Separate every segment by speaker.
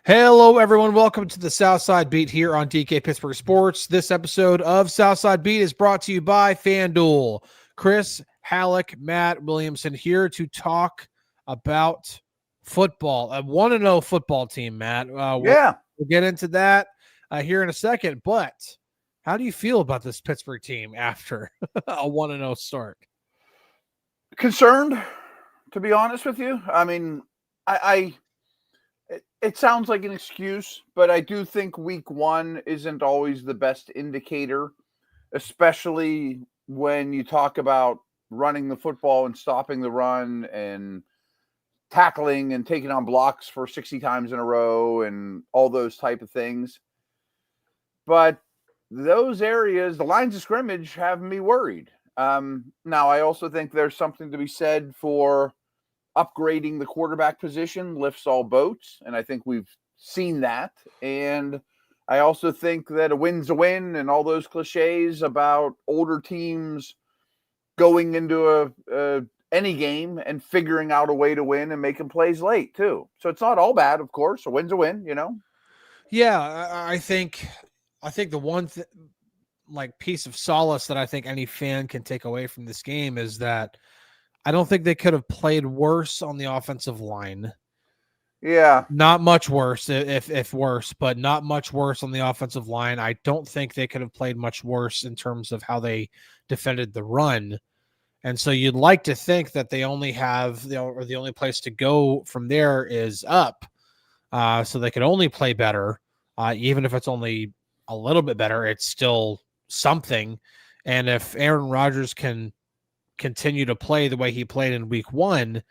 Speaker 1: Hello, everyone. Welcome to the Southside Beat here on DK Pittsburgh Sports. This episode of Southside Beat is brought to you by FanDuel. Chris, Halicke, Matt Williamson here to talk about football. A 1-0 football team, Matt. We'll get into that here in a second. But how do you feel about this Pittsburgh team after a 1-0 start?
Speaker 2: Concerned, to be honest with you. I mean, it sounds like an excuse, but I do think week one isn't always the best indicator, especially when you talk about running the football and stopping the run and tackling and taking on blocks for 60 times in a row and all those type of things. But those areas, the lines of scrimmage, have me worried. Now, I also think there's something to be said for upgrading the quarterback position lifts all boats, and I think we've seen that. And I also think that a win's a win, and all those cliches about older teams going into any game and figuring out a way to win and making plays late too. So it's not all bad, of course. A win's a win, you know.
Speaker 1: Yeah, I think the one piece of solace that I think any fan can take away from this game is that I don't think they could have played worse on the offensive line.
Speaker 2: Yeah.
Speaker 1: Not much worse, if worse, but not much worse on the offensive line. I don't think they could have played much worse in terms of how they defended the run. And so you'd like to think that they only have, or the only place to go from there is up. So they could only play better. Even if it's only a little bit better, it's still something. And if Aaron Rodgers can continue to play the way he played in week one,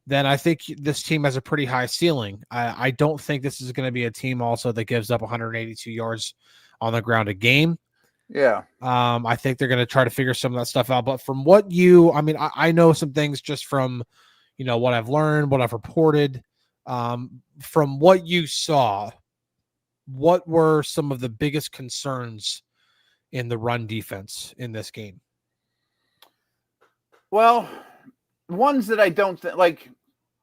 Speaker 1: then I think this team has a pretty high ceiling. I don't think this is going to be a team also that gives up 182 yards on the ground a game.
Speaker 2: Yeah.
Speaker 1: I think they're going to try to figure some of that stuff out. But from what I know some things just from, what I've learned, what I've reported. From what you saw, what were some of the biggest concerns in the run defense in this game?
Speaker 2: Well, ones that I don't think,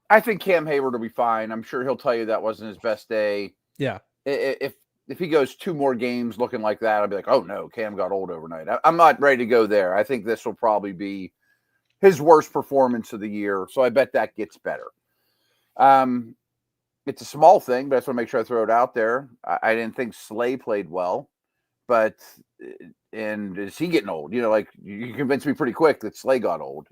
Speaker 2: I think Cam Hayward will be fine. I'm sure he'll tell you that wasn't his best day.
Speaker 1: Yeah.
Speaker 2: If he goes two more games looking like that, I'll be like, oh no, Cam got old overnight. I'm not ready to go there. I think this will probably be his worst performance of the year. So I bet that gets better. It's a small thing, but I just want to make sure I throw it out there. I didn't think Slay played well, and is he getting old? You convinced me pretty quick that Slay got old,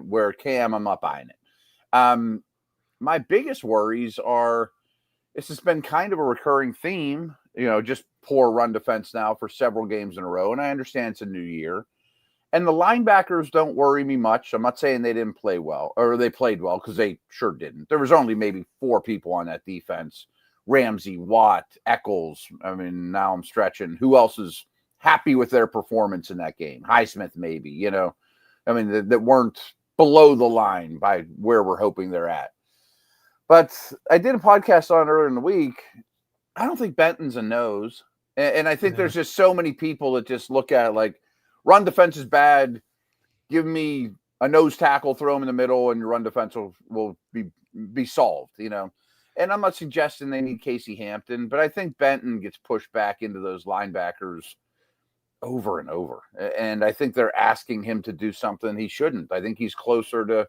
Speaker 2: where Cam, I'm not buying it. My biggest worries are, this has been kind of a recurring theme, just poor run defense now for several games in a row. And I understand it's a new year. And the linebackers don't worry me much. I'm not saying they didn't play well, or they played well, because they sure didn't. There was only maybe 4 people on that defense. Ramsey, Watt, Eccles. I mean, now I'm stretching. Who else is happy with their performance in that game? Highsmith, maybe, that weren't below the line by where we're hoping they're at. But I did a podcast on earlier in the week. I don't think Benton's a nose. And I think there's just so many people that just look at it like, run defense is bad. Give me a nose tackle, throw him in the middle, and your run defense will be solved, And I'm not suggesting they need Casey Hampton, but I think Benton gets pushed back into those linebackers over and over. And I think they're asking him to do something he shouldn't. I think he's closer to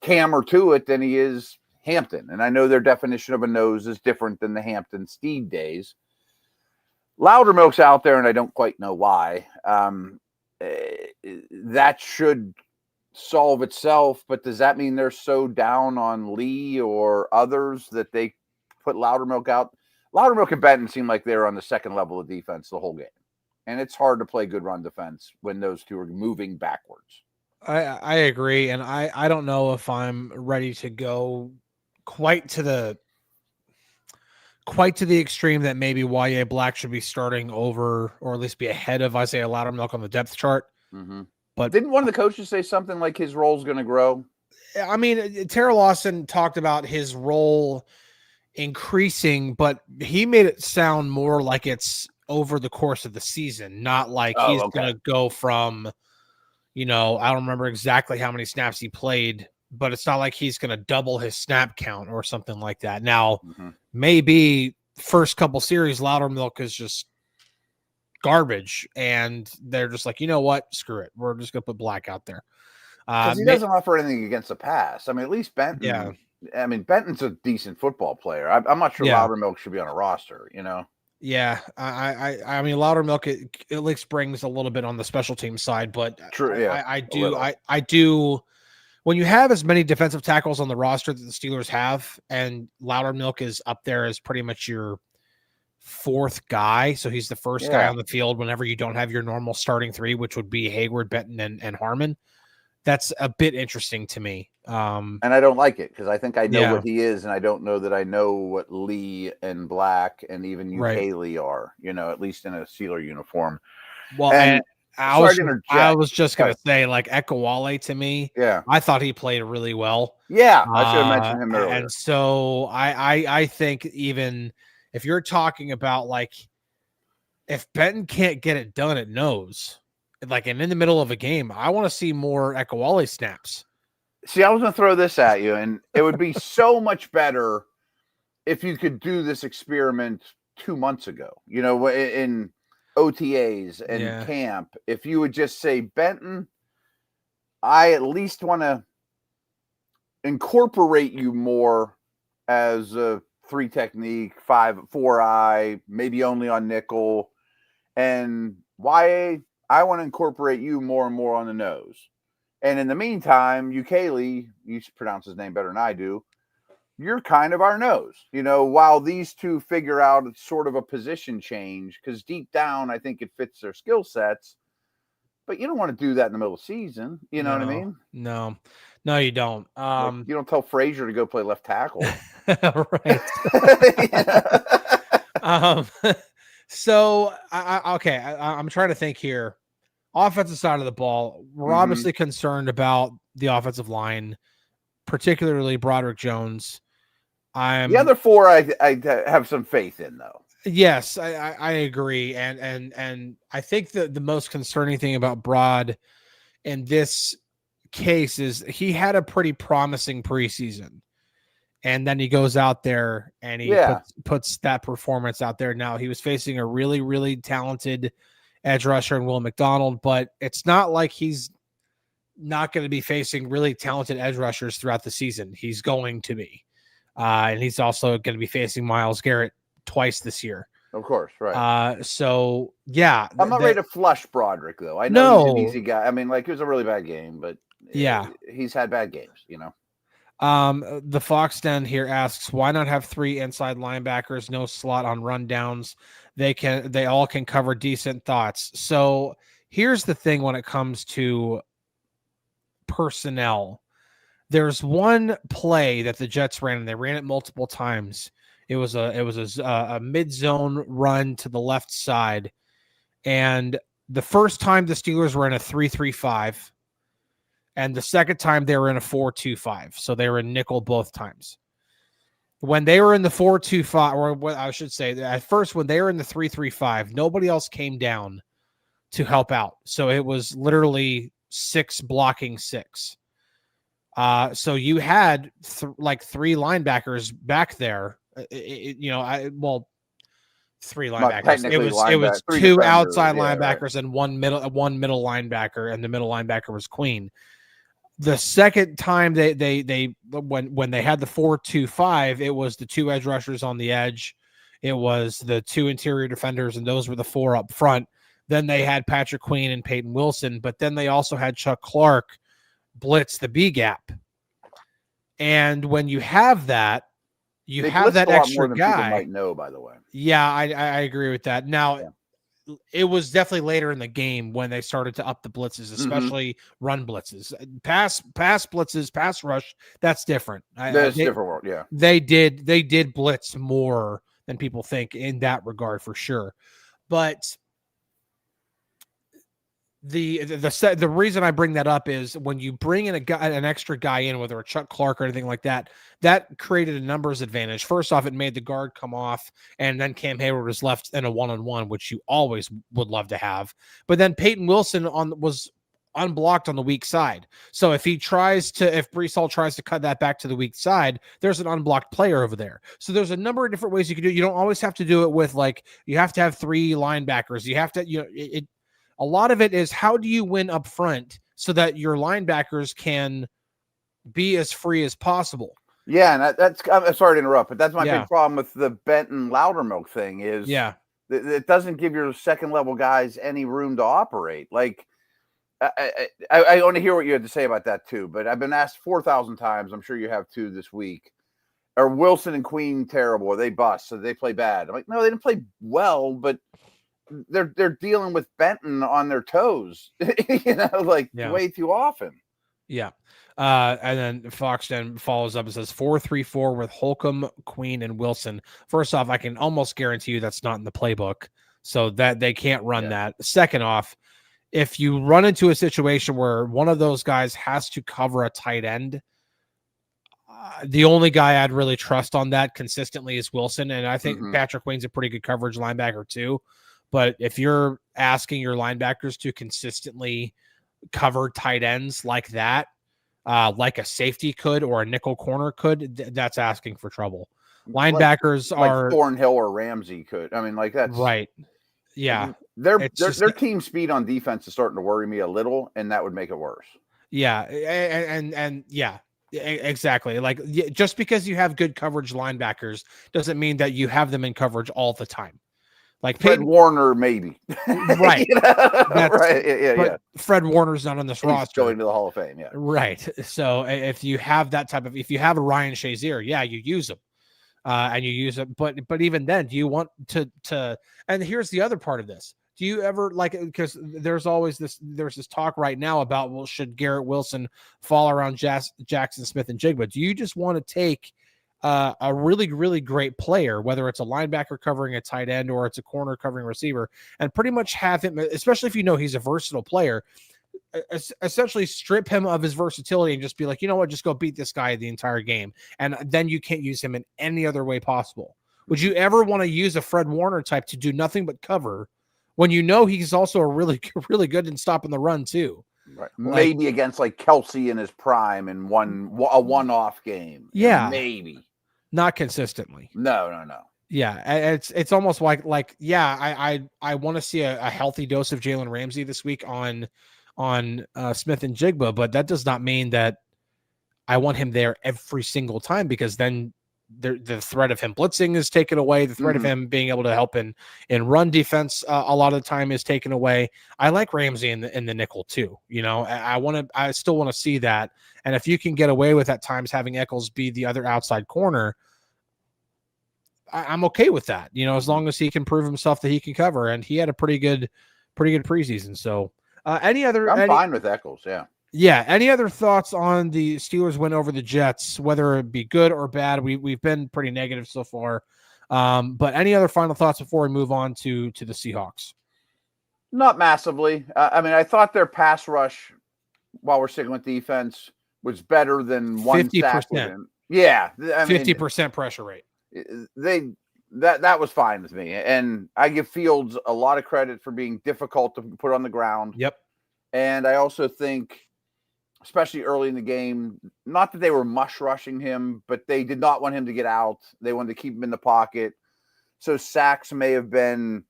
Speaker 2: Cam or Tuitt than he is Hampton. And I know their definition of a nose is different than the Hampton Steed days. Loudermilk's out there, and I don't quite know why. That should solve itself, but does that mean they're so down on Lee or others that they put Loudermilk out? Loudermilk and Benton seem like they're on the second level of defense the whole game. And it's hard to play good run defense when those two are moving backwards.
Speaker 1: I agree, and I don't know if I'm ready to go quite to the extreme that maybe Y.A. Black should be starting over, or at least be ahead of Isaiah Loudermilk on the depth chart.
Speaker 2: Mm-hmm.
Speaker 1: But
Speaker 2: didn't one of the coaches say something like his role's going to grow?
Speaker 1: I mean, Terrell Lawson talked about his role increasing, but he made it sound more like it's over the course of the season, not like he's going to go from, I don't remember exactly how many snaps he played but it's not like he's going to double his snap count or something like that. Now,
Speaker 2: Mm-hmm.
Speaker 1: maybe first couple series, Loudermilk is just garbage, and they're just like, you know what? Screw it. We're just going to put Black out there.
Speaker 2: Because he doesn't offer anything against the pass. I mean, at least Benton.
Speaker 1: Yeah.
Speaker 2: I mean, Benton's a decent football player. I'm not sure Loudermilk should be on a roster, you know?
Speaker 1: Yeah. I mean, Loudermilk at least brings a little bit on the special team side, but
Speaker 2: true. Yeah.
Speaker 1: I do. When you have as many defensive tackles on the roster that the Steelers have, and Loudermilk is up there as pretty much your fourth guy. So he's the first guy on the field whenever you don't have your normal starting three, which would be Hayward, Benton, and Harmon. That's a bit interesting to me.
Speaker 2: And I don't like it because I think I know what he is, and I don't know that I know what Lee and Black and even Haley are, you know, at least in a Steeler uniform.
Speaker 1: Well, and I was just going to say, like, Ekawale to me, I thought he played really well.
Speaker 2: Yeah, I should have mentioned him earlier.
Speaker 1: And so I think even if you're talking about, like, if Benton can't get it done at nose, like, and in the middle of a game, I want to see more Ekawale snaps.
Speaker 2: See, I was going to throw this at you, and it would be so much better if you could do this experiment 2 months ago, you know, in OTAs and camp. If you would just say, Benton, I at least want to incorporate you more as a 3 technique, 4 eye, maybe only on nickel, and YA, I want to incorporate you more and more on the nose. And in the meantime, Ukele, you pronounce his name better than I do, you're kind of our nose, you know, while these two figure out sort of a position change, because deep down, I think it fits their skill sets. But you don't want to do that in the middle of the season. You know what I mean?
Speaker 1: No, you don't.
Speaker 2: Like, you don't tell Frazier to go play left tackle.
Speaker 1: Right. So, I'm trying to think here. Offensive side of the ball, we're obviously concerned about the offensive line, particularly Broderick Jones.
Speaker 2: The other 4 I have some faith in, though.
Speaker 1: Yes, I agree, and I think the most concerning thing about Brod in this case is he had a pretty promising preseason, and then he goes out there and he puts that performance out there. Now, he was facing a really, really talented edge rusher and Will McDonald, but it's not like he's not going to be facing really talented edge rushers throughout the season. He's going to be. And he's also going to be facing Myles Garrett twice this year.
Speaker 2: Of course, right.
Speaker 1: So, yeah.
Speaker 2: I'm not ready to flush Broderick, though. I know he's an easy guy. I mean, like, it was a really bad game, but he's had bad games, you know.
Speaker 1: The Fox Den here asks, why not have 3 inside linebackers, no slot on rundowns? They all can cover decent thoughts. So here's the thing when it comes to personnel. There's one play that the Jets ran, and they ran it multiple times. It was a mid-zone run to the left side. And the first time the Steelers were in a 3-3-5. And the second time they were in a 4-2-5. So they were in nickel both times. When they were in the 4-2-5, or what I should say, at first when they were in the 3-3-5, nobody else came down to help out. So it was literally 6 blocking 6. So you had 3 linebackers back there. 3 linebackers. It was 2 outside linebackers and one middle linebacker, and the middle linebacker was Queen. The second time when they had the 4-2-5, it was the 2 edge rushers on the edge. It was the 2 interior defenders, and those were the 4 up front. Then they had Patrick Queen and Peyton Wilson, but then they also had Chuck Clark blitz the B gap. And when you have that, you have that extra guy.
Speaker 2: People might know, by the way.
Speaker 1: Yeah, I agree with that. Now, it was definitely later in the game when they started to up the blitzes, especially run blitzes. Pass blitzes, pass rush, that's different.
Speaker 2: That's a different world, yeah.
Speaker 1: They did blitz more than people think in that regard, for sure. But the reason I bring that up is when you bring in an extra guy in, whether a Chuck Clark or anything like that, that created a numbers advantage. First off, it made the guard come off, and then Cam Hayward was left in a 1-on-1, which you always would love to have. But then Peyton Wilson was unblocked on the weak side. So if Breece Hall tries to cut that back to the weak side, there's an unblocked player over there. So there's a number of different ways you can do it. You don't always have to do it with like, you have to have 3 linebackers. You have to, a lot of it is how do you win up front so that your linebackers can be as free as possible.
Speaker 2: Yeah, and I'm sorry to interrupt, but that's my big problem with the Benton Loudermilk thing is it doesn't give your second level guys any room to operate. Like I want to hear what you had to say about that too, but I've been asked 4,000 times. I'm sure you have too this week. Are Wilson and Queen terrible? Are they bust? So they play bad? I'm like, no, they didn't play well, but they're dealing with Benton on their toes, way too often.
Speaker 1: Yeah. And then Fox then follows up and says 4-3-4 with Holcomb, Queen, and Wilson. First off, I can almost guarantee you that's not in the playbook, so that they can't run that. Second off, if you run into a situation where one of those guys has to cover a tight end, the only guy I'd really trust on that consistently is Wilson, and I think Patrick Queen's a pretty good coverage linebacker too. But if you're asking your linebackers to consistently cover tight ends like that, like a safety could or a nickel corner could, that's asking for trouble. Linebackers are
Speaker 2: Thornhill or Ramsey could. I mean, like that's
Speaker 1: right. Yeah,
Speaker 2: their team speed on defense is starting to worry me a little, and that would make it worse.
Speaker 1: Yeah, and exactly. Like just because you have good coverage linebackers doesn't mean that you have them in coverage all the time. Like
Speaker 2: Fred Warner, maybe.
Speaker 1: Right.
Speaker 2: Right. Yeah.
Speaker 1: Fred Warner's not on this roster.
Speaker 2: Going to the Hall of Fame. Yeah.
Speaker 1: Right. So if you have that if you have a Ryan Shazier, you use him. And you use it. But even then, do you want to, and here's the other part of this. Do you ever because there's this talk right now about, well, should Garrett Wilson fall around Jackson Smith and Jigba? Do you just want to take a really, really great player, whether it's a linebacker covering a tight end or it's a corner covering receiver, and pretty much have him, especially if you know he's a versatile player, essentially strip him of his versatility and just be like, you know what, just go beat this guy the entire game, and then you can't use him in any other way possible. Would you ever want to use a Fred Warner type to do nothing but cover when you know he's also a really, really good in stopping the run too?
Speaker 2: Right. Maybe against like Kelsey in his prime in a one-off game.
Speaker 1: Yeah.
Speaker 2: Maybe.
Speaker 1: Not consistently.
Speaker 2: No.
Speaker 1: Yeah, it's almost like I want to see a healthy dose of Jalen Ramsey this week on Smith and Jigba, but that does not mean that I want him there every single time, because then the threat of him blitzing is taken away. The threat of him being able to help in run defense a lot of the time is taken away. I like Ramsey in the nickel too. I still want to see that. And if you can get away with at times having Eccles be the other outside corner, I'm okay with that. As long as he can prove himself that he can cover, and he had a pretty good preseason. So
Speaker 2: I'm fine with Eccles. Yeah.
Speaker 1: Yeah. Any other thoughts on the Steelers win over the Jets, whether it be good or bad? We've been pretty negative so far. But any other final thoughts before we move on to the Seahawks?
Speaker 2: Not massively. I thought their pass rush, while we're sticking with defense, was better than
Speaker 1: 50%.
Speaker 2: Yeah.
Speaker 1: 50% pressure rate.
Speaker 2: That was fine with me. And I give Fields a lot of credit for being difficult to put on the ground.
Speaker 1: Yep.
Speaker 2: And I also think, especially early in the game, not that they were mush rushing him, but they did not want him to get out. They wanted to keep him in the pocket. So sacks may have been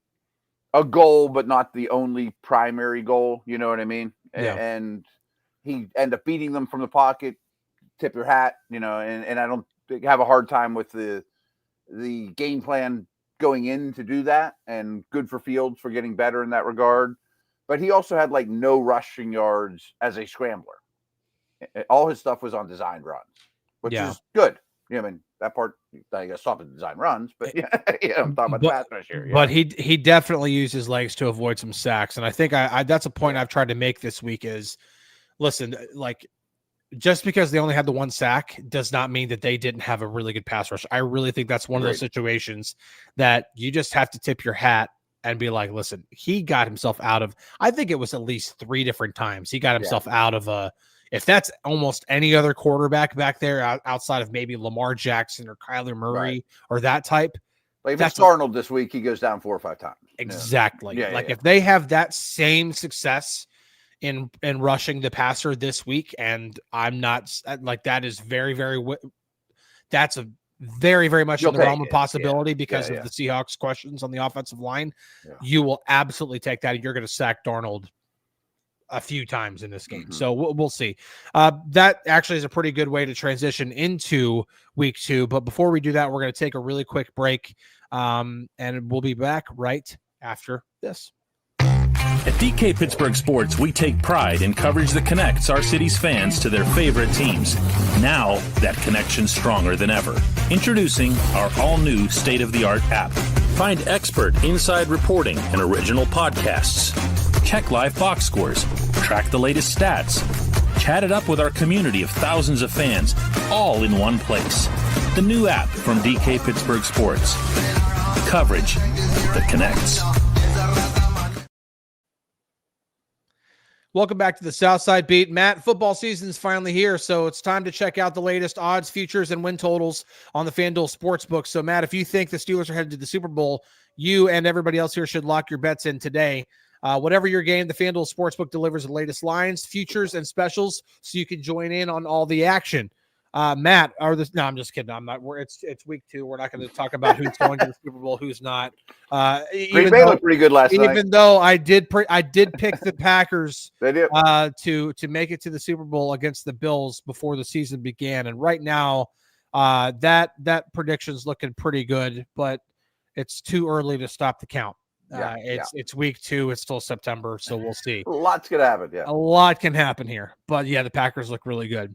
Speaker 2: a goal, but not the only primary goal. You know what I mean?
Speaker 1: Yeah.
Speaker 2: And he ended up beating them from the pocket. Tip your hat, and I don't have a hard time with the game plan going in to do that. And good for Fields for getting better in that regard. But he also had no rushing yards as a scrambler. All his stuff was on designed runs, which is good. That part, I guess, stop at design runs, but I'm talking about the pass rush here. Yeah.
Speaker 1: But he definitely used his legs to avoid some sacks. And I think that's a point I've tried to make this week is, listen, just because they only had the one sack does not mean that they didn't have a really good pass rush. I really think that's one of those situations that you just have to tip your hat and be like, listen, he got himself out of, I think it was at least 3 different times. He got himself out of if that's almost any other quarterback back there outside of maybe Lamar Jackson or Kyler Murray or that type.
Speaker 2: If it's Darnold this week, he goes down 4 or 5 times.
Speaker 1: Exactly. If they have that same success in rushing the passer this week, and I'm not like that is very, very that's a very, very much in the realm of possibility because of the Seahawks questions on the offensive line. Yeah. You will absolutely take that. You're going to sack Darnold a few times in this game. Mm-hmm. So we'll see. That actually is a pretty good way to transition into week 2. But before we do that, we're going to take a really quick break. And we'll be back right after this.
Speaker 3: At DK Pittsburgh Sports, we take pride in coverage that connects our city's fans to their favorite teams. Now, that connection's stronger than ever. Introducing our all-new state-of-the-art app. Find expert inside reporting and original podcasts. Check live box scores. Track the latest stats. Chat it up with our community of thousands of fans, all in one place. The new app from DK Pittsburgh Sports. Coverage that connects.
Speaker 1: Welcome back to the Southside Beat. Matt, football season's finally here, so it's time to check out the latest odds, futures, and win totals on the FanDuel Sportsbook. So, Matt, if you think the Steelers are headed to the Super Bowl, you and everybody else here should lock your bets in today. Whatever your game, the FanDuel Sportsbook delivers the latest lines, futures, and specials, so you can join in on all the action. Matt, no, I'm just kidding. I'm not. It's week 2. We're not going to talk about who's going to the Super Bowl, who's not.
Speaker 2: Green Bay looked pretty good last night.
Speaker 1: Even though I did pick the Packers to make it to the Super Bowl against the Bills before the season began, and right now, that prediction's looking pretty good, but it's too early to stop the count. It's week 2. It's still September, so we'll see.
Speaker 2: A lot's gonna happen. Yeah,
Speaker 1: a lot can happen here, but yeah, the Packers look really good.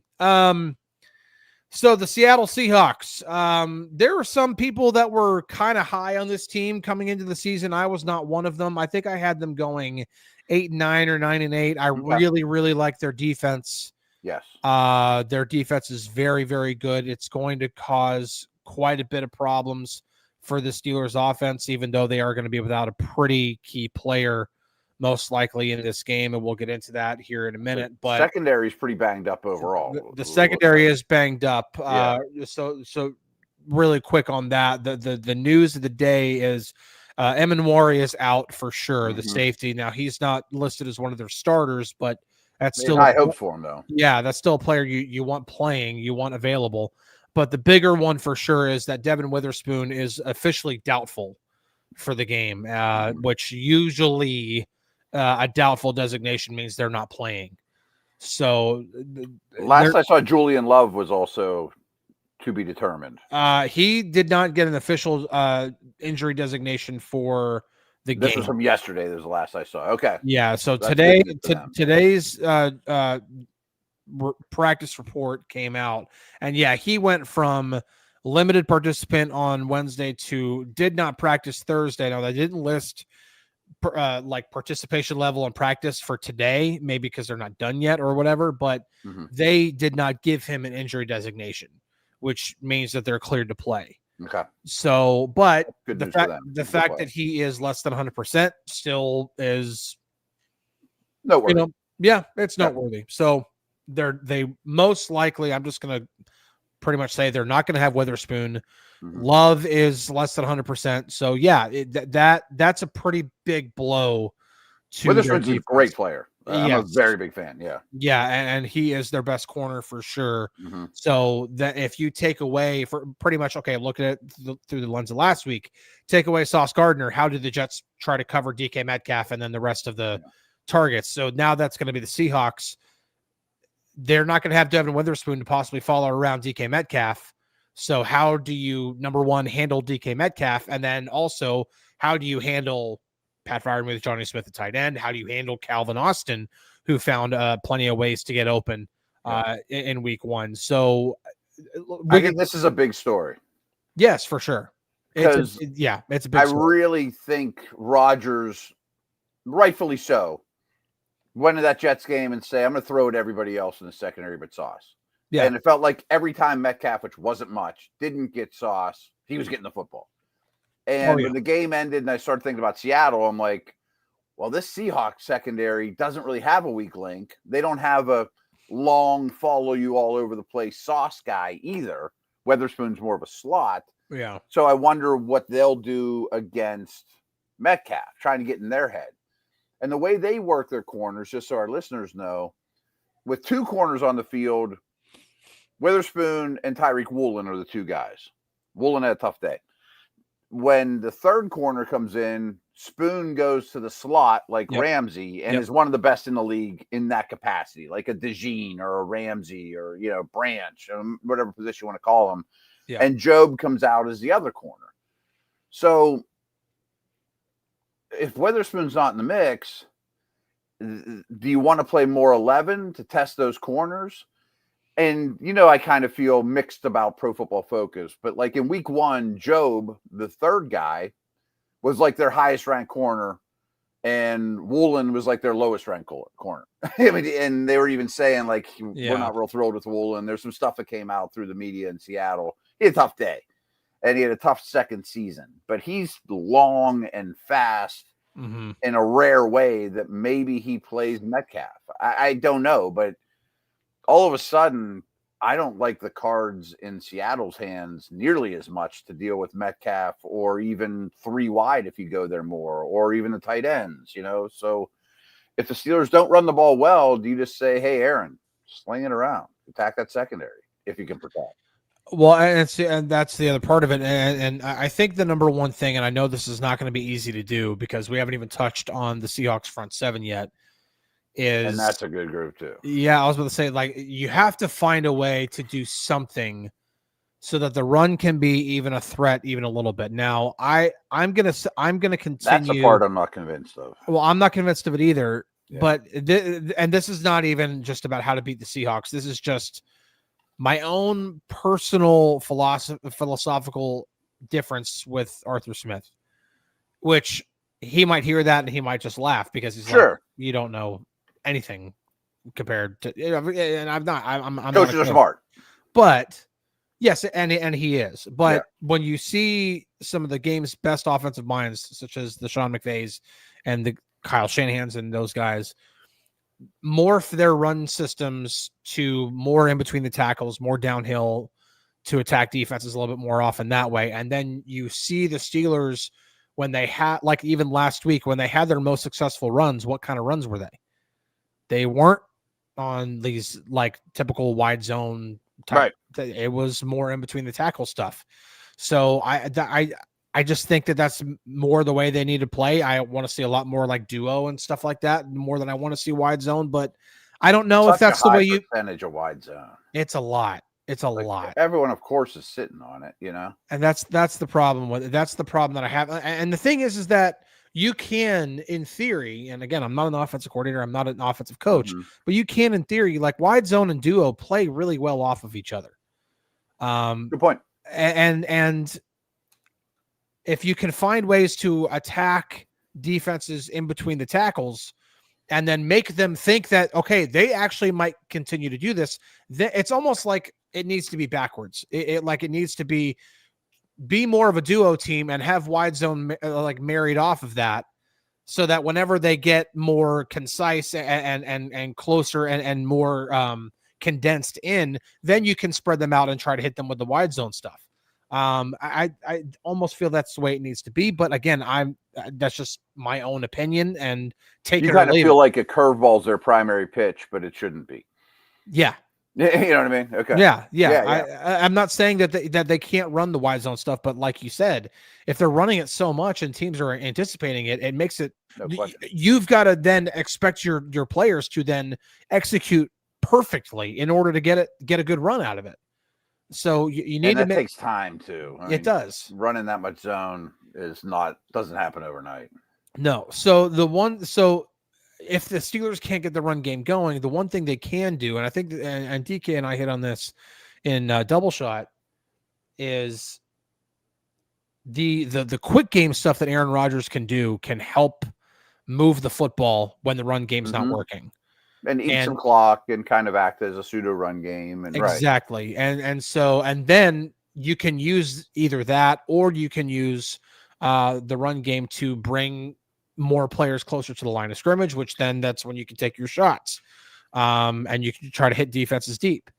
Speaker 1: So the Seattle Seahawks, there were some people that were kind of high on this team coming into the season. I was not one of them. I think I had them going 8-9 or 9-8. I really, really like their defense.
Speaker 2: Yes.
Speaker 1: Their defense is very, very good. It's going to cause quite a bit of problems for the Steelers offense, even though they are going to be without a pretty key player most likely in this game, and we'll get into that here in a minute. But
Speaker 2: secondary is pretty banged up overall.
Speaker 1: The secondary is banged up. So really quick on that. The news of the day is Emanwari is out for sure. The safety. Now he's not listed as one of their starters, but that's still
Speaker 2: high hope for him though.
Speaker 1: Yeah, that's still a player you want playing, you want available. But the bigger one for sure is that Devin Witherspoon is officially doubtful for the game, which usually a doubtful designation means they're not playing. So
Speaker 2: last I saw, Julian Love was also to be determined.
Speaker 1: He did not get an official injury designation for the game.
Speaker 2: This was from yesterday. This was the last I saw. Okay.
Speaker 1: Yeah. So today's practice report came out, and yeah, he went from limited participant on Wednesday to did not practice Thursday. Now they didn't list like participation level and practice for today, maybe because they're not done yet or whatever, but they did not give him an injury designation, which means that they're cleared to play.
Speaker 2: Okay.
Speaker 1: So, but the fact that he is less than 100% still is
Speaker 2: noteworthy.
Speaker 1: It's noteworthy. So they most likely, I'm just going to pretty much say they're not going to have Witherspoon. Love is less than 100%. So yeah, that's a pretty big blow to
Speaker 2: Witherspoon's a great player. I'm a very big fan.
Speaker 1: Yeah. And he is their best corner for sure. So that if you take away for pretty much, okay, look at it through the lens of last week, take away Sauce Gardner. How did the Jets try to cover DK Metcalf and then the rest of the targets? So now that's going to be the Seahawks. They're not going to have Devin Witherspoon to possibly follow around DK Metcalf. So how do you, number one, handle DK Metcalf? And then also, how do you handle Pat Freiermuth, Johnny Smith at tight end? How do you handle Calvin Austin, who found plenty of ways to get open in week 1? So
Speaker 2: I think this is a big story.
Speaker 1: Yes, for sure. It's a big story.
Speaker 2: Really think Rodgers, rightfully so, went to that Jets game and say, I'm going to throw at everybody else in the secondary but Sauce. Yeah. And it felt like every time Metcalf, which wasn't much, didn't get Sauce, he was getting the football. And when the game ended and I started thinking about Seattle, I'm like, well, this Seahawks secondary doesn't really have a weak link. They don't have a long follow you all over the place Sauce guy either. Witherspoon's more of a slot.
Speaker 1: Yeah.
Speaker 2: So I wonder what they'll do against Metcalf, trying to get in their head. And the way they work their corners, just so our listeners know, with 2 corners on the field, Witherspoon and Tyreek Woolen are the 2 guys. Woolen had a tough day. When the 3rd corner comes in, Spoon goes to the slot like Ramsey and is one of the best in the league in that capacity, like a Dejan or a Ramsey or, Branch, or whatever position you want to call him. Yeah. And Job comes out as the other corner. So if Witherspoon's not in the mix, do you want to play more 11 to test those corners? And, I kind of feel mixed about Pro Football Focus, but like in week 1, Job, the 3rd guy, was like their highest ranked corner, and Woolen was like their lowest ranked corner. I mean, and they were even saying like, we're not real thrilled with Woolen. There's some stuff that came out through the media in Seattle. He had a tough day, and he had a tough second season, but he's long and fast in a rare way that maybe he plays Metcalf. I don't know, but all of a sudden, I don't like the cards in Seattle's hands nearly as much to deal with Metcalf, or even 3 wide if you go there more, or even the tight ends, So if the Steelers don't run the ball well, do you just say, hey, Aaron, sling it around, attack that secondary if you can protect?
Speaker 1: Well, and that's the other part of it. And I think the number one thing, and I know this is not going to be easy to do because we haven't even touched on the Seahawks front 7 yet, and
Speaker 2: that's a good group too.
Speaker 1: Yeah, I was about to say, like, you have to find a way to do something so that the run can be even a threat, even a little bit. Now, I'm gonna continue.
Speaker 2: That's the part I'm not convinced of.
Speaker 1: Well, I'm not convinced of it either. Yeah. But and this is not even just about how to beat the Seahawks. This is just my own personal philosophical difference with Arthur Smith, which he might hear that and he might just laugh because he's like, you don't know anything compared to, and I'm
Speaker 2: coaches are smart,
Speaker 1: but yes, and he is. But when you see some of the game's best offensive minds, such as the Sean McVays and the Kyle Shanahan's and those guys, morph their run systems to more in between the tackles, more downhill to attack defenses a little bit more often that way. And then you see the Steelers when they had, like even last week, when they had their most successful runs, what kind of runs were they? They weren't on these like typical wide zone type. Right. It was more in between the tackle stuff. So I just think that that's more the way they need to play. I want to see a lot more like duo and stuff like that, more than I want to see wide zone. But I don't know if that's the way you
Speaker 2: percentage of wide zone.
Speaker 1: It's a lot. It's a lot.
Speaker 2: Everyone, of course, is sitting on it,
Speaker 1: And that's the problem with it. That's the problem that I have. And the thing is that you can, in theory, and again, I'm not an offensive coordinator, I'm not an offensive coach, but you can, in theory, like wide zone and duo play really well off of each other.
Speaker 2: Good point.
Speaker 1: And if you can find ways to attack defenses in between the tackles and then make them think that, okay, they actually might continue to do this, it's almost like it needs to be backwards. It needs to be more of a duo team and have wide zone like married off of that, so that whenever they get more concise and closer and more condensed in, then you can spread them out and try to hit them with the wide zone stuff. I almost feel that's the way it needs to be, but again, that's just my own opinion, and
Speaker 2: you kind of feel like a curveball is their primary pitch, but it shouldn't be.
Speaker 1: Yeah.
Speaker 2: You know what I mean? Okay.
Speaker 1: Yeah. I'm not saying that they can't run the wide zone stuff, but like you said, if they're running it so much and teams are anticipating it, it makes it. You've got to then expect your players to then execute perfectly in order to get a good run out of it. So you need to.
Speaker 2: That takes time too. I mean,
Speaker 1: does.
Speaker 2: Running that much zone doesn't happen overnight.
Speaker 1: No. So if the Steelers can't get the run game going, the one thing they can do, and I think, and DK and I hit on this in Double Shot, is the quick game stuff that Aaron Rodgers can do can help move the football when the run game's not working.
Speaker 2: And eat some clock and kind of act as a pseudo run game. And
Speaker 1: exactly. Right. And then you can use either that, or you can use the run game to bring more players closer to the line of scrimmage, which then that's when you can take your shots and you can try to hit defenses deep.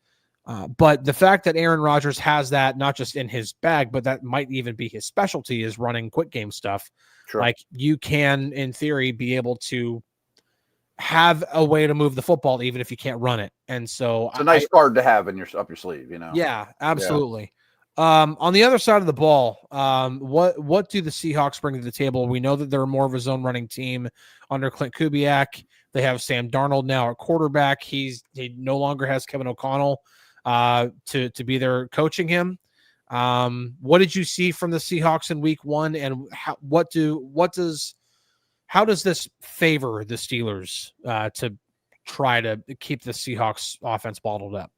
Speaker 1: But the fact that Aaron Rodgers has that not just in his bag, but that might even be his specialty, is running quick game stuff. Sure. Like you can, in theory, be able to have a way to move the football, even if you can't run it. And so
Speaker 2: it's a nice card to have up your sleeve,
Speaker 1: Yeah, absolutely. Yeah. On the other side of the ball, what do the Seahawks bring to the table? We know that they're more of a zone running team under Clint Kubiak. They have Sam Darnold now at quarterback. He no longer has Kevin O'Connell to be there coaching him. What did you see from the Seahawks in week 1, and how does this favor the Steelers to try to keep the Seahawks offense bottled up?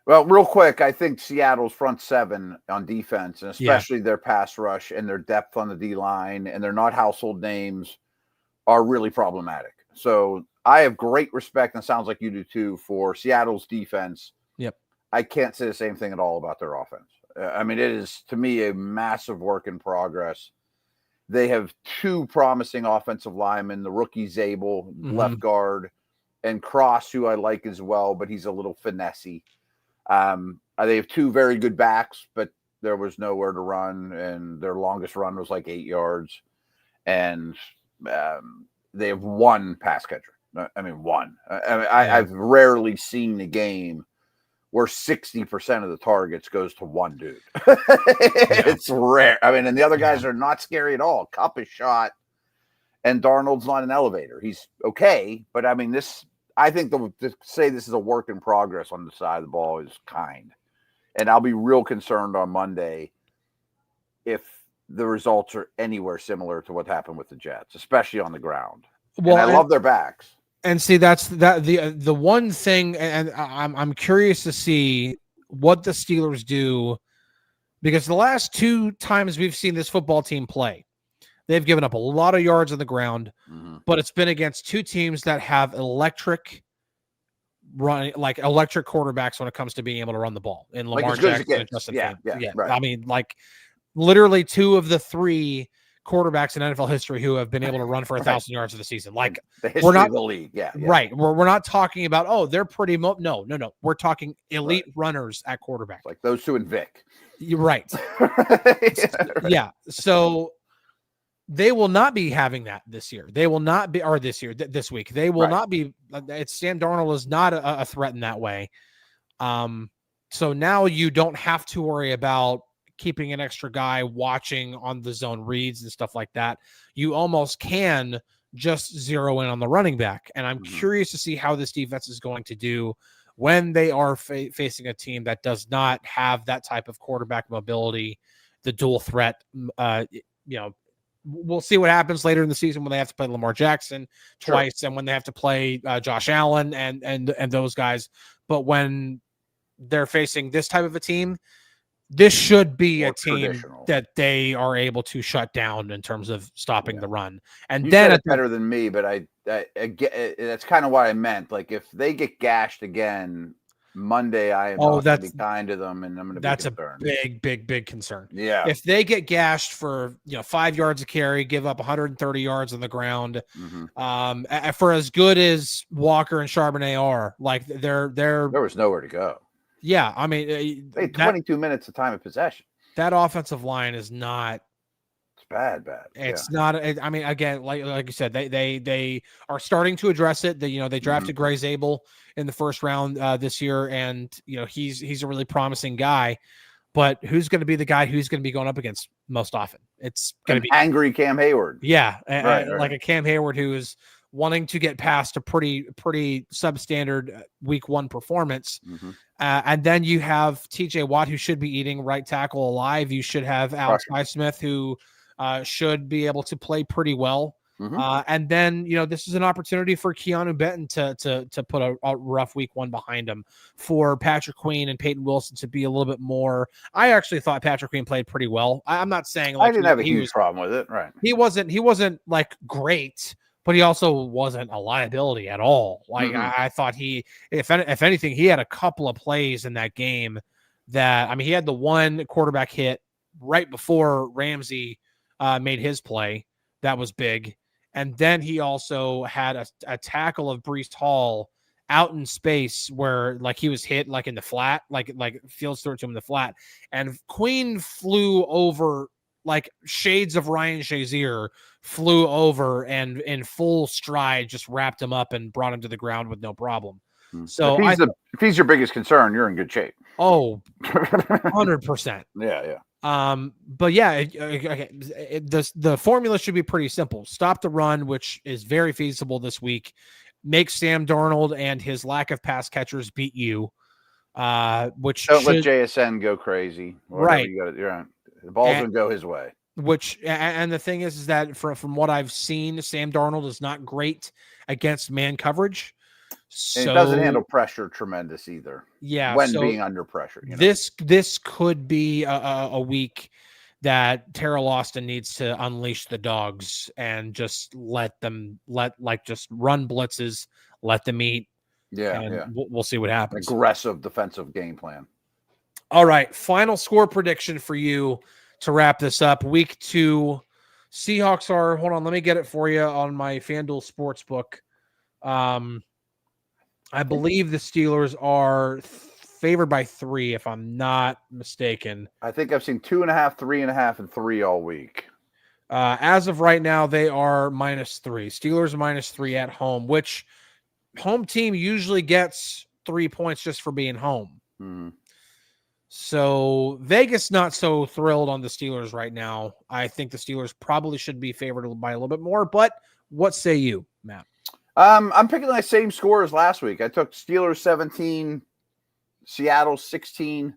Speaker 2: Well, real quick, I think Seattle's front 7 on defense, and especially their pass rush and their depth on the D-line, and they're not household names, are really problematic. So I have great respect, and it sounds like you do too, for Seattle's defense.
Speaker 1: Yep.
Speaker 2: I can't say the same thing at all about their offense. I mean, it is, to me, a massive work in progress. They have 2 promising offensive linemen, the rookie Zabel, left guard, and Cross, who I like as well, but he's a little finessey. They have 2 very good backs, but there was nowhere to run, and their longest run was like 8 yards. And they have 1 pass catcher. I mean, 1. I've rarely seen a game where 60% of the targets goes to 1 dude. It's rare. I mean, and the other guys are not scary at all. Kupp is shot, and Darnold's not an elevator. He's okay, but I mean, I think to say this is a work in progress on the side of the ball is kind. And I'll be real concerned on Monday if the results are anywhere similar to what happened with the Jets, especially on the ground. Well, and I love their backs.
Speaker 1: And see, that's the one thing, and I'm curious to see what the Steelers do, because the last 2 times we've seen this football team play, they've given up a lot of yards on the ground, but it's been against 2 teams that have electric quarterbacks when it comes to being able to run the ball in Lamar Jackson and Justin Fields. Yeah. Right. I mean, like literally 2 of the 3 quarterbacks in NFL history who have been able to run for 1,000 yards of the season. Like
Speaker 2: we're not of the league. Yeah.
Speaker 1: Right. We're not talking about, they're pretty no. We're talking elite runners at quarterback.
Speaker 2: Like those 2 in Vic.
Speaker 1: You're right. Yeah. So they will not be having that this year. They will not be, or this week. They will not be. Sam Darnold is not a threat in that way. So now you don't have to worry about keeping an extra guy watching on the zone reads and stuff like that. You almost can just zero in on the running back. And I'm curious to see how this defense is going to do when they are facing a team that does not have that type of quarterback mobility, the dual threat. We'll see what happens later in the season when they have to play Lamar Jackson twice and when they have to play Josh Allen and those guys. But when they're facing this type of a team, this should be a team that they are able to shut down in terms of stopping the run. And
Speaker 2: you
Speaker 1: then
Speaker 2: said it better than me, but I get that's kind of what I meant. Like if they get gashed again Monday, I am going to be kind to them, and I'm going to be concerned.
Speaker 1: That's a big concern.
Speaker 2: Yeah.
Speaker 1: If they get gashed for 5 yards a carry, give up 130 yards on the ground, for as good as Walker and Charbonnet are, like there
Speaker 2: was nowhere to go.
Speaker 1: Yeah, I mean,
Speaker 2: they had 22 minutes of time of possession.
Speaker 1: That offensive line is not.
Speaker 2: It's bad.
Speaker 1: It's not. I mean, again, like you said, they are starting to address it. They drafted Gray Zabel in the first round this year, and he's a really promising guy. But who's going to be the guy who's going to be going up against most often? It's going to be
Speaker 2: angry Cam Hayward.
Speaker 1: Yeah, like a Cam Hayward who is wanting to get past a pretty substandard week 1 performance. And then you have TJ Watt, who should be eating right tackle alive. You should have Alex Highsmith, who should be able to play pretty well. And then, this is an opportunity for Keanu Benton to put a rough week 1 behind him, for Patrick Queen and Peyton Wilson to be a little bit more. I actually thought Patrick Queen played pretty well. I'm not saying
Speaker 2: I didn't have a huge problem with it. Right.
Speaker 1: He wasn't like great, but he also wasn't a liability at all. Like I thought if anything, he had a couple of plays in that game that, I mean, he had the one quarterback hit right before Ramsey made his play. That was big. And then he also had a tackle of Breece Hall out in space where like he was hit like in the flat, like Fields threw it to him in the flat. And Queen flew over like shades of Ryan Shazier flew over and in full stride just wrapped him up and brought him to the ground with no problem. So
Speaker 2: if he's your biggest concern, you're in good shape.
Speaker 1: Oh, 100%.
Speaker 2: Yeah.
Speaker 1: But yeah, the formula should be pretty simple. Stop the run, which is very feasible this week. Make Sam Darnold and his lack of pass catchers beat you. Which
Speaker 2: don't let JSN go crazy.
Speaker 1: Right.
Speaker 2: The ball's gonna go his way.
Speaker 1: And the thing is that from what I've seen, Sam Darnold is not great against man coverage. So,
Speaker 2: and it doesn't handle pressure tremendous either.
Speaker 1: Yeah,
Speaker 2: when being under pressure.
Speaker 1: This could be a week that Terrell Austin needs to unleash the dogs and just just run blitzes, let them eat.
Speaker 2: Yeah.
Speaker 1: We'll see what happens.
Speaker 2: Aggressive defensive game plan.
Speaker 1: All right, final score prediction for you to wrap this up. Week 2, Seahawks are. Hold on, let me get it for you on my FanDuel Sportsbook. I believe the Steelers are favored by 3, if I'm not mistaken.
Speaker 2: I think I've seen 2.5, 3.5, and 3 all week.
Speaker 1: As of right now, they are -3. Steelers -3 at home, which home team usually gets 3 points just for being home.
Speaker 2: Mm-hmm.
Speaker 1: So Vegas not so thrilled on the Steelers right now. I think the Steelers probably should be favored by a little bit more, but what say you, Matt?
Speaker 2: I'm picking the same score as last week. I took Steelers 17, Seattle 16,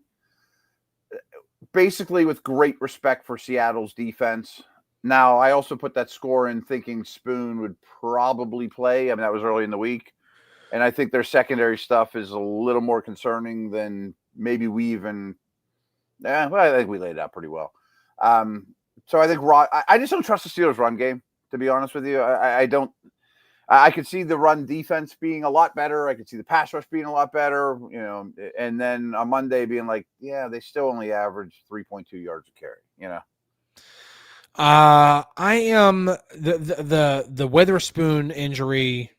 Speaker 2: basically with great respect for Seattle's defense. Now, I also put that score in thinking Spoon would probably play. I mean, that was early in the week. And I think their secondary stuff is a little more concerning than maybe we even I think we laid it out pretty well. So I think I just don't trust the Steelers' run game, to be honest with you. I don't. I could see the run defense being a lot better. I could see the pass rush being a lot better, and then on Monday being like, yeah, they still only average 3.2 yards a carry,
Speaker 1: I am the Witherspoon injury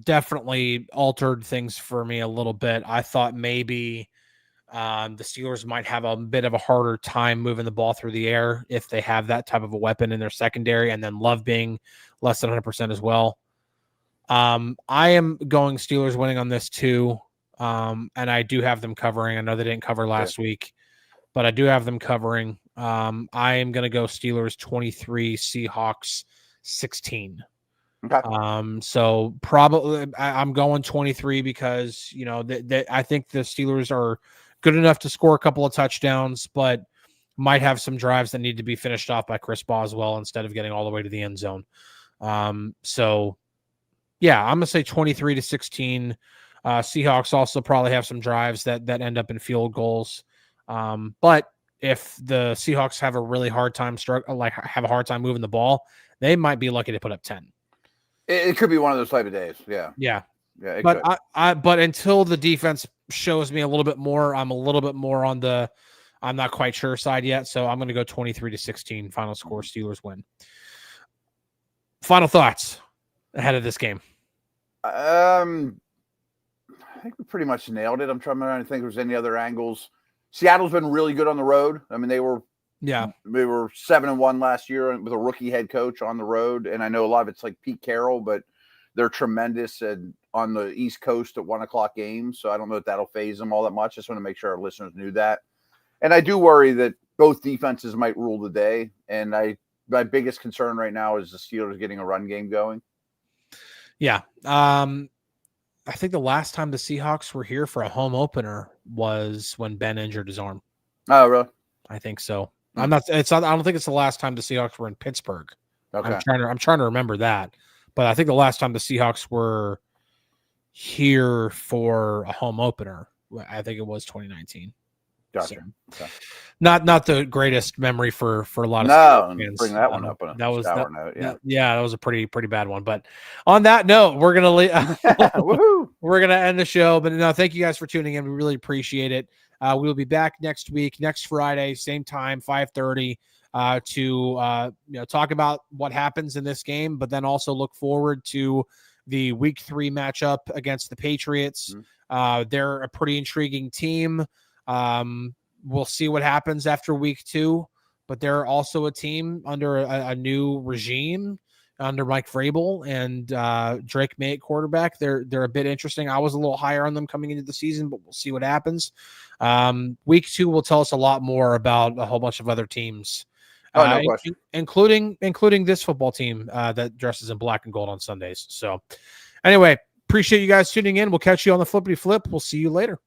Speaker 1: definitely altered things for me a little bit. I thought maybe the Steelers might have a bit of a harder time moving the ball through the air if they have that type of a weapon in their secondary, and then Love being less than 100% as well. I am going Steelers winning on this too, and I do have them covering. I know they didn't cover last week, but I do have them covering. I am going to go Steelers 23, Seahawks 16.
Speaker 2: Okay.
Speaker 1: So probably I'm going 23 because, I think the Steelers are good enough to score a couple of touchdowns, but might have some drives that need to be finished off by Chris Boswell instead of getting all the way to the end zone. So yeah, I'm going to say 23-16. Seahawks also probably have some drives that end up in field goals. But if the Seahawks have a really hard time have a hard time moving the ball, they might be lucky to put up 10.
Speaker 2: It could be one of those type of days. Yeah.
Speaker 1: But but until the defense shows me a little bit more, I'm a little bit more on the I'm not quite sure side yet. So I'm going to go 23-16. Final score, Steelers win. Final thoughts ahead of this game.
Speaker 2: I think we pretty much nailed it. I'm trying to think if there's any other angles. Seattle's been really good on the road. I mean, they were 7-1 last year with a rookie head coach on the road. And I know a lot of it's like Pete Carroll, but they're tremendous on the East Coast at 1:00 games. So I don't know if that'll phase them all that much. Just want to make sure our listeners knew that. And I do worry that both defenses might rule the day. And my biggest concern right now is the Steelers getting a run game going. Yeah.
Speaker 1: I think the last time the Seahawks were here for a home opener was when Ben injured his arm.
Speaker 2: Oh, really?
Speaker 1: I think so. I don't think it's the last time the Seahawks were in Pittsburgh.
Speaker 2: Okay.
Speaker 1: I'm trying to remember that. But I think the last time the Seahawks were here for a home opener, I think it was 2019.
Speaker 2: Gotcha.
Speaker 1: So, not the greatest memory for a lot of
Speaker 2: fans. Bring that one up on
Speaker 1: that was
Speaker 2: note.
Speaker 1: Yeah, that was a pretty bad one. But on that note, we're gonna we're gonna end the show. But no, thank you guys for tuning in. We really appreciate it. We'll be back next week, next Friday, same time, 5:30, to talk about what happens in this game, but then also look forward to the Week 3 matchup against the Patriots. They're a pretty intriguing team. We'll see what happens after Week 2, but they're also a team under a new regime under Mike Vrabel and Drake May at quarterback. They're a bit interesting. I was a little higher on them coming into the season, but we'll see what happens. Week 2 will tell us a lot more about a whole bunch of other teams.
Speaker 2: No question.
Speaker 1: Including this football team that dresses in black and gold on Sundays. So anyway, appreciate you guys tuning in. We'll catch you on the Flippity Flip. We'll see you later.